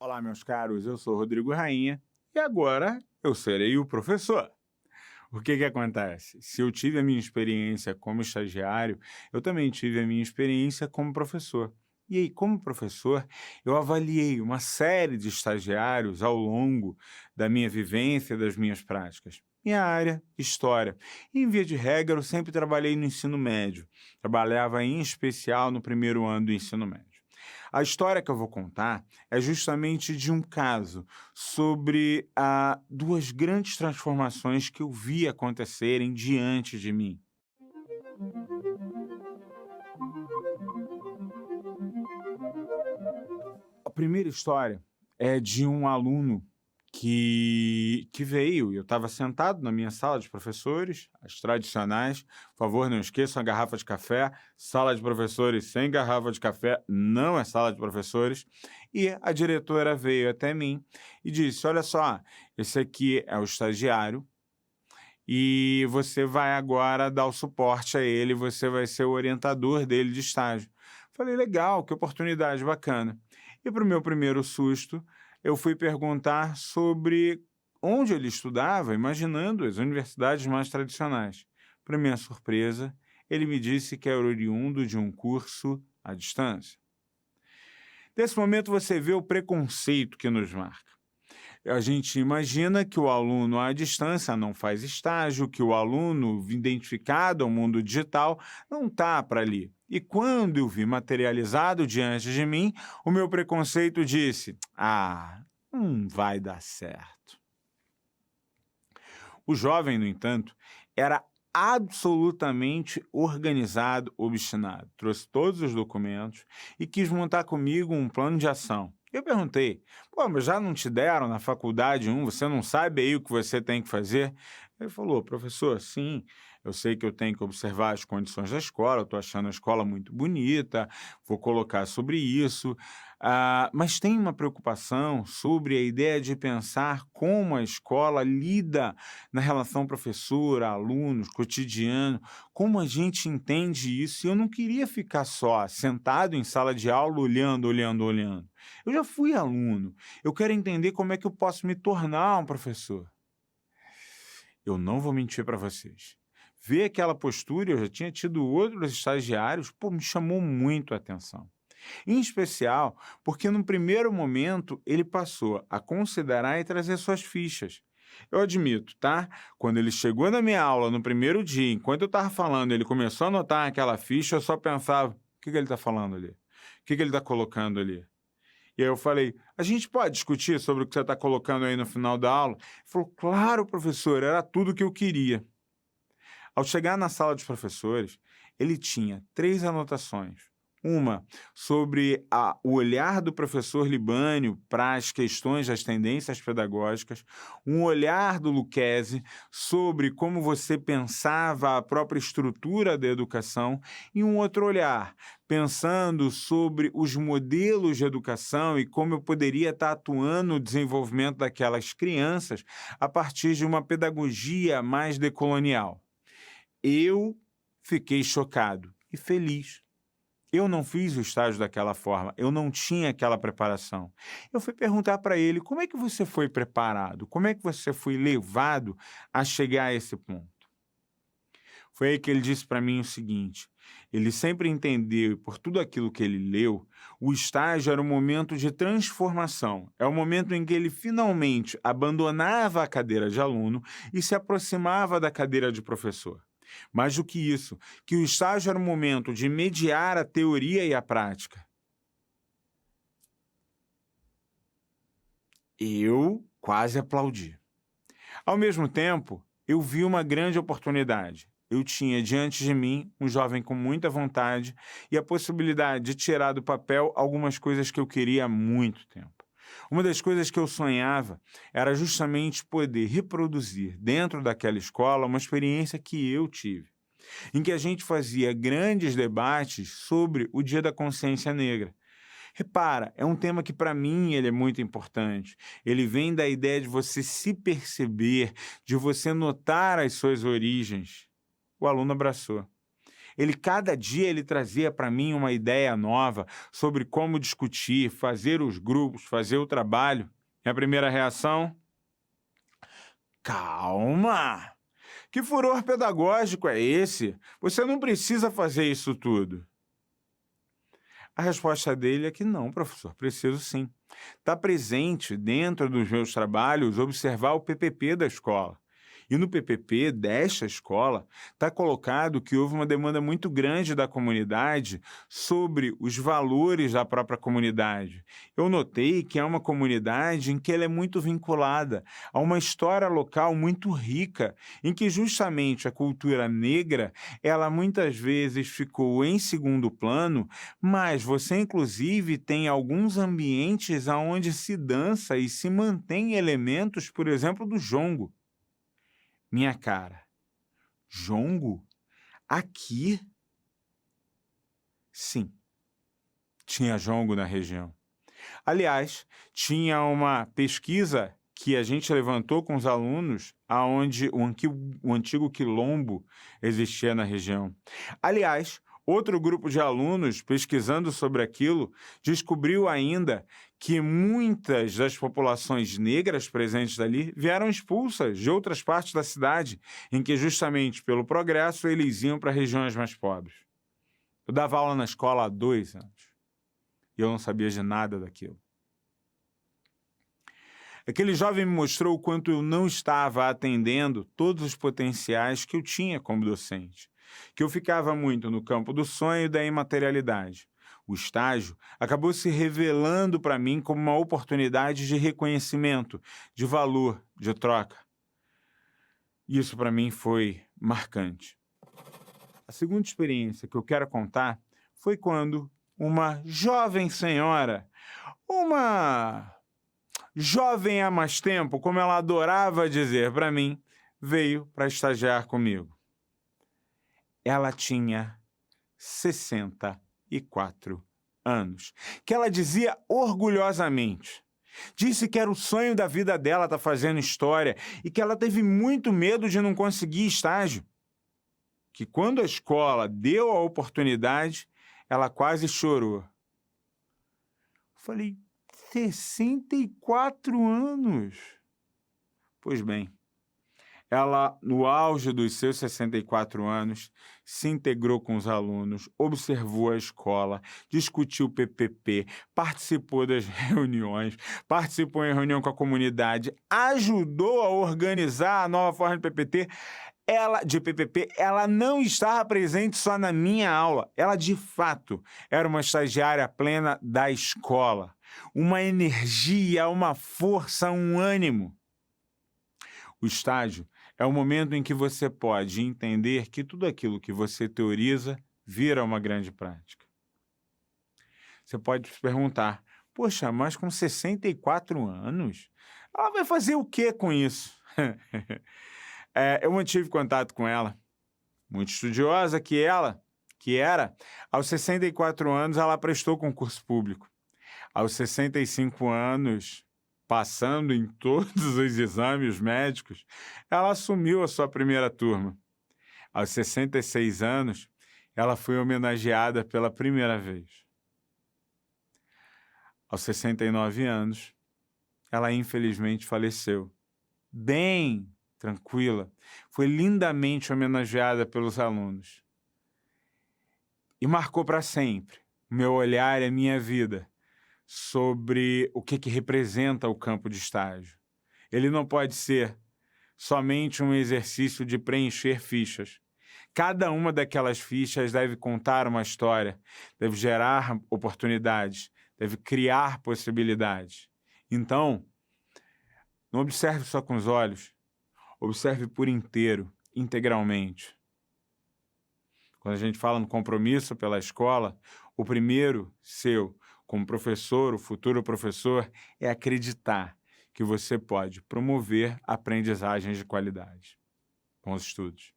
Olá, meus caros, eu sou Rodrigo Rainha e agora eu serei o professor. O que acontece? Se eu tive a minha experiência como estagiário, eu também tive a minha experiência como professor. E aí, como professor, eu avaliei uma série de estagiários ao longo da minha vivência, das minhas práticas. Minha área, história. E, em via de regra, eu sempre trabalhei no ensino médio. Trabalhava em especial no primeiro ano do ensino médio. A história que eu vou contar é justamente de um caso sobre duas grandes transformações que eu vi acontecerem diante de mim. A primeira história é de um aluno que veio, e eu estava sentado na minha sala de professores, as tradicionais. Por favor, não esqueçam a garrafa de café. Sala de professores sem garrafa de café não é sala de professores. E a diretora veio até mim e disse: Olha só, esse aqui é o estagiário e você vai agora dar o suporte a ele, você vai ser o orientador dele de estágio. Falei: legal, que oportunidade bacana. E para o meu primeiro susto, eu fui perguntar sobre onde ele estudava, imaginando as universidades mais tradicionais. Para minha surpresa, ele me disse que era oriundo de um curso à distância. Nesse momento você vê o preconceito que nos marca. A gente imagina que o aluno à distância não faz estágio, que o aluno identificado ao mundo digital não está para ali. E quando eu vi materializado diante de mim, o meu preconceito disse: não vai dar certo. O jovem, no entanto, era absolutamente organizado, obstinado. Trouxe todos os documentos e quis montar comigo um plano de ação. Eu perguntei: pô, mas já não te deram na faculdade você não sabe aí o que você tem que fazer? Ele falou: professor, sim, eu sei que eu tenho que observar as condições da escola, eu estou achando a escola muito bonita, vou colocar sobre isso, mas tem uma preocupação sobre a ideia de pensar como a escola lida na relação professor-alunos, cotidiano, como a gente entende isso. E eu não queria ficar só sentado em sala de aula olhando, olhando, olhando. Eu já fui aluno, eu quero entender como é que eu posso me tornar um professor. Eu não vou mentir para vocês. Ver aquela postura, eu já tinha tido outros estagiários, pô, me chamou muito a atenção. Em especial porque, no primeiro momento, ele passou a considerar e trazer suas fichas. Eu admito, tá? Quando ele chegou na minha aula no primeiro dia, enquanto eu estava falando, ele começou a anotar aquela ficha, eu só pensava: o que ele está falando ali? O que ele está colocando ali? E aí eu falei: a gente pode discutir sobre o que você está colocando aí no final da aula? Ele falou: claro, professor, era tudo o que eu queria. Ao chegar na sala dos professores, ele tinha 3 anotações. Uma sobre o olhar do professor Libânio para as questões das tendências pedagógicas, um olhar do Lucchesi sobre como você pensava a própria estrutura da educação e um outro olhar pensando sobre os modelos de educação e como eu poderia estar atuando no desenvolvimento daquelas crianças a partir de uma pedagogia mais decolonial. Eu fiquei chocado e feliz. Eu não fiz o estágio daquela forma, eu não tinha aquela preparação. Eu fui perguntar para ele: como é que você foi preparado? Como é que você foi levado a chegar a esse ponto? Foi aí que ele disse para mim o seguinte: ele sempre entendeu, e por tudo aquilo que ele leu, o estágio era um momento de transformação. É o momento em que ele finalmente abandonava a cadeira de aluno e se aproximava da cadeira de professor. Mais do que isso, que o estágio era um momento de mediar a teoria e a prática. Eu quase aplaudi. Ao mesmo tempo, eu vi uma grande oportunidade. Eu tinha diante de mim um jovem com muita vontade e a possibilidade de tirar do papel algumas coisas que eu queria há muito tempo. Uma das coisas que eu sonhava era justamente poder reproduzir dentro daquela escola uma experiência que eu tive, em que a gente fazia grandes debates sobre o Dia da Consciência Negra. Repara, é um tema que para mim ele é muito importante. Ele vem da ideia de você se perceber, de você notar as suas origens. O aluno abraçou. Cada dia ele trazia para mim uma ideia nova sobre como discutir, fazer os grupos, fazer o trabalho. Minha primeira reação: calma! Que furor pedagógico é esse? Você não precisa fazer isso tudo. A resposta dele é que não, professor, preciso sim. Está presente dentro dos meus trabalhos observar o PPP da escola. E no PPP desta escola está colocado que houve uma demanda muito grande da comunidade sobre os valores da própria comunidade. Eu notei que é uma comunidade em que ela é muito vinculada a uma história local muito rica, em que justamente a cultura negra, ela muitas vezes ficou em segundo plano, mas você inclusive tem alguns ambientes onde se dança e se mantém elementos, por exemplo, do jongo. Minha cara, jongo? Aqui? Sim, tinha jongo na região. Aliás, tinha uma pesquisa que a gente levantou com os alunos aonde o antigo quilombo existia na região. Aliás, outro grupo de alunos, pesquisando sobre aquilo, descobriu ainda que muitas das populações negras presentes ali vieram expulsas de outras partes da cidade, em que justamente pelo progresso eles iam para regiões mais pobres. Eu dava aula na escola há 2 anos e eu não sabia de nada daquilo. Aquele jovem me mostrou o quanto eu não estava atendendo todos os potenciais que eu tinha como docente, que eu ficava muito no campo do sonho e da imaterialidade. O estágio acabou se revelando para mim como uma oportunidade de reconhecimento, de valor, de troca. Isso para mim foi marcante. A segunda experiência que eu quero contar foi quando uma jovem senhora, uma jovem há mais tempo, como ela adorava dizer para mim, veio para estagiar comigo. Ela tinha 64 anos, que ela dizia orgulhosamente. Disse que era o sonho da vida dela estar fazendo história e que ela teve muito medo de não conseguir estágio. Que quando a escola deu a oportunidade, ela quase chorou. Falei, 64 anos? Pois bem, ela, no auge dos seus 64 anos, se integrou com os alunos, observou a escola, discutiu o PPP, participou das reuniões, participou em reunião com a comunidade, ajudou a organizar a nova forma de PPP. Ela não estava presente só na minha aula. Ela, de fato, era uma estagiária plena da escola. Uma energia, uma força, um ânimo. O estágio é o momento em que você pode entender que tudo aquilo que você teoriza vira uma grande prática. Você pode se perguntar, poxa, mas com 64 anos, ela vai fazer o que com isso? Eu mantive contato com ela, muito estudiosa que era, aos 64 anos ela prestou concurso público. Aos 65 anos, passando em todos os exames médicos, ela assumiu a sua primeira turma. Aos 66 anos, ela foi homenageada pela primeira vez. Aos 69 anos, ela infelizmente faleceu. Bem tranquila, foi lindamente homenageada pelos alunos. E marcou para sempre o meu olhar e a minha vida sobre o que representa o campo de estágio. Ele não pode ser somente um exercício de preencher fichas. Cada uma daquelas fichas deve contar uma história, deve gerar oportunidades, deve criar possibilidades. Então, não observe só com os olhos, observe por inteiro, integralmente. Quando a gente fala no compromisso pela escola, o primeiro seu, como professor, o futuro professor, é acreditar que você pode promover aprendizagens de qualidade. Bons estudos.